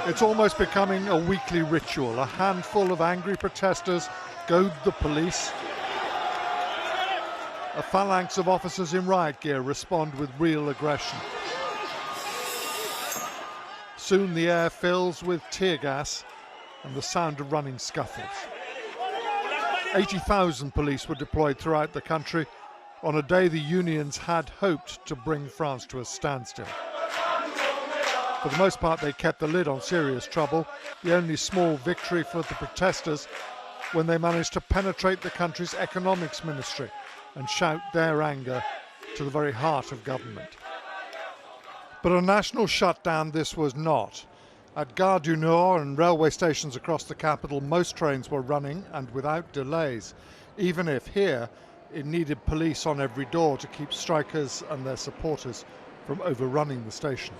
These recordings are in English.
It's almost becoming a weekly ritual. A handful of angry protesters goad the police. A phalanx of officers in riot gear respond with real aggression. Soon the air fills with tear gas and the sound of running scuffles. 80,000 police were deployed throughout the country on a day the unions had hoped to bring France to a standstill. For the most part, they kept the lid on serious trouble, the only small victory for the protesters when they managed to penetrate the country's economics ministry and shout their anger to the very heart of government. But a national shutdown this was not. At Gare du Nord and railway stations across the capital, most trains were running and without delays, even if here it needed police on every door to keep strikers and their supporters from overrunning the station.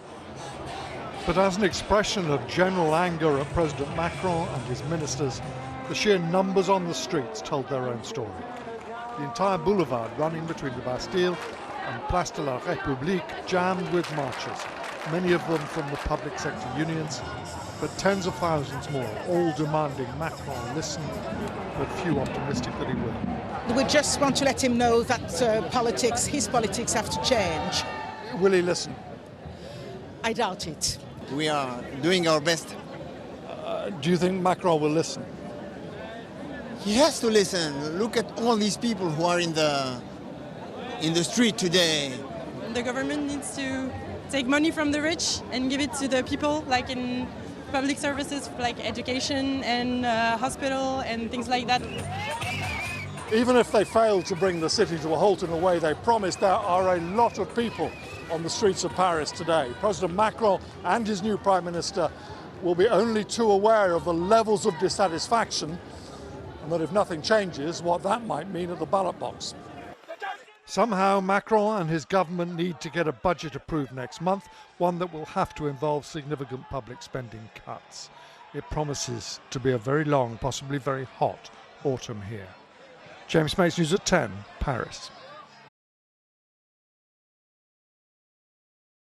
But as an expression of general anger at President Macron and his ministers, the sheer numbers on the streets told their own story. The entire boulevard running between the Bastille and Place de la République jammed with marchers, many of them from the public sector unions, but tens of thousands more, all demanding Macron listen, but few optimistic that he will. We just want to let him know that his politics have to change. Will he listen? I doubt it. We are doing our best. Do you think Macron will listen? He has to listen. Look at all these people who are in the street today. The government needs to take money from the rich and give it to the people, like in public services, like education and hospital and things like that. Even if they fail to bring the city to a halt in a way they promised, there are a lot of people on the streets of Paris today. President Macron and his new Prime Minister will be only too aware of the levels of dissatisfaction and that if nothing changes, what that might mean at the ballot box. Somehow Macron and his government need to get a budget approved next month, one that will have to involve significant public spending cuts. It promises to be a very long, possibly very hot autumn here. James Mates, News at 10, Paris.